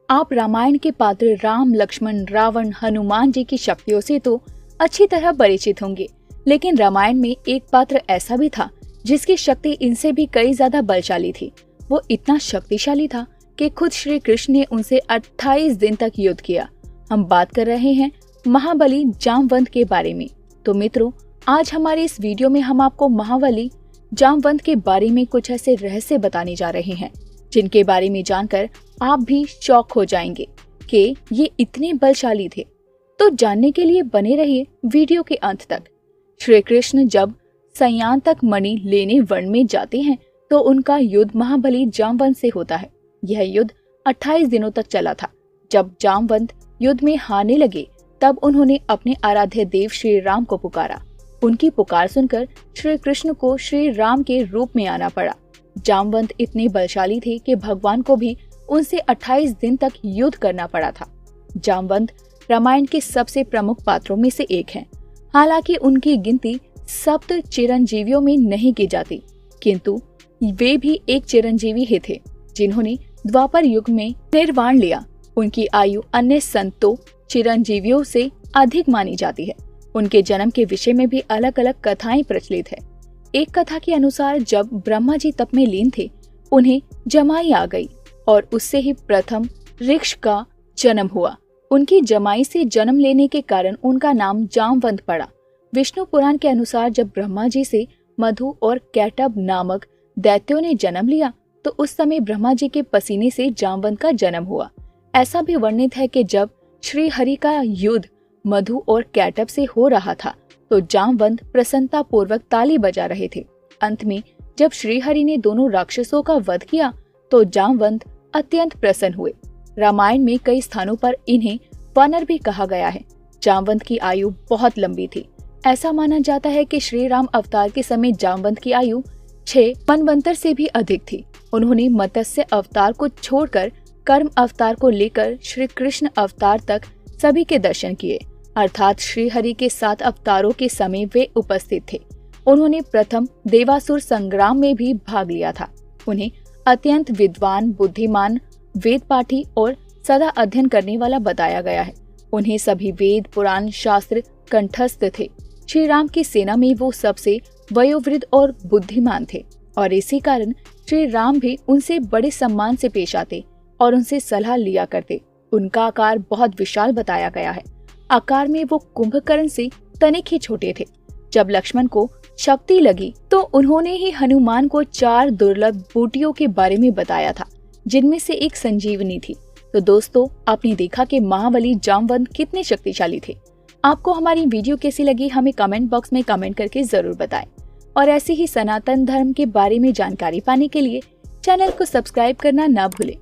आप रामायण के पात्र राम, लक्ष्मण, रावण, हनुमान जी की शक्तियों से तो अच्छी तरह परिचित होंगे, लेकिन रामायण में एक पात्र ऐसा भी था जिसकी शक्ति इनसे भी कई ज्यादा बलशाली थी। वो इतना शक्तिशाली था कि खुद श्री कृष्ण ने उनसे 28 दिन तक युद्ध किया। हम बात कर रहे हैं महाबली जामवंत के बारे में। तो मित्रों, आज हमारे इस वीडियो में हम आपको महाबली जामवंत के बारे में कुछ ऐसे रहस्य बताने जा रहे हैं जिनके बारे में जानकर आप भी शॉक हो जाएंगे कि ये इतने बलशाली थे। तो जानने के लिए बने रहिए वीडियो के अंत तक। श्री कृष्ण जब संयातक मणि लेने वन में जाते हैं तो उनका युद्ध महाबली जामवंत से होता है। यह युद्ध 28 दिनों तक चला था। जब जामवंत युद्ध में हारने लगे तब उन्होंने अपने आराध्य देव श्री राम को पुकारा। उनकी पुकार सुनकर श्री कृष्ण को श्री राम के रूप में आना पड़ा। जामवंत इतने बलशाली थे कि भगवान को भी उनसे 28 दिन तक युद्ध करना पड़ा था। जामवंत रामायण के सबसे प्रमुख पात्रों में से एक हैं। हालांकि उनकी गिनती सप्त चिरंजीवियों में नहीं की जाती, किंतु वे भी एक चिरंजीवी ही थे जिन्होंने द्वापर युग में निर्वाण लिया। उनकी आयु अन्य संतों चिरंजीवियों से अधिक मानी जाती है। उनके जन्म के विषय में भी अलग अलग कथाएं प्रचलित है। एक कथा के अनुसार जब ब्रह्मा जी तप में लीन थे, उन्हें जमाई आ गई और उससे ही प्रथम ऋक्ष का जन्म हुआ। उनकी जमाई से जन्म लेने के कारण उनका नाम जामवंत पड़ा। विष्णु पुराण के अनुसार जब ब्रह्मा जी से मधु और कैटब नामक दैत्यों ने जन्म लिया तो उस समय ब्रह्मा जी के पसीने से जामवंत का जन्म हुआ। ऐसा भी वर्णित है कि जब श्री हरि का युद्ध मधु और कैटब से हो रहा था तो जामवंत प्रसन्नता पूर्वक ताली बजा रहे थे। अंत में जब श्री हरि ने दोनों राक्षसों का वध किया तो जामवंत अत्यंत प्रसन्न हुए। रामायण में कई स्थानों पर इन्हें वानर भी कहा गया है। जामवंत की आयु बहुत लंबी थी। ऐसा माना जाता है कि श्री राम अवतार के समय जामवंत की आयु 6 मनवंतर से भी अधिक थी। उन्होंने मत्स्य अवतार को छोड़कर कर्म अवतार को लेकर श्री कृष्ण अवतार तक सभी के दर्शन किए, अर्थात श्री हरि के 7 अवतारों के समय वे उपस्थित थे। उन्होंने प्रथम देवासुर संग्राम में भी भाग लिया था। उन्हें अत्यंत विद्वान, बुद्धिमान, वेद पाठी और सदा अध्ययन करने वाला बताया गया है। उन्हें सभी वेद, पुराण, शास्त्र कंठस्थ थे। श्री राम की सेना में वो सबसे वयोवृद्ध और बुद्धिमान थे और इसी कारण श्री राम भी उनसे बड़े सम्मान से पेश आते और उनसे सलाह लिया करते। उनका आकार बहुत विशाल बताया गया है। आकार में वो कुंभकर्ण से तनिक ही छोटे थे। जब लक्ष्मण को शक्ति लगी तो उन्होंने ही हनुमान को 4 दुर्लभ बूटियों के बारे में बताया था, जिनमें से एक संजीवनी थी। तो दोस्तों, आपने देखा कि महाबली जामवंत कितने शक्तिशाली थे। आपको हमारी वीडियो कैसी लगी हमें कमेंट बॉक्स में कमेंट करके जरूर बताएं। और ऐसे ही सनातन धर्म के बारे में जानकारी पाने के लिए चैनल को सब्सक्राइब करना ना भूलें।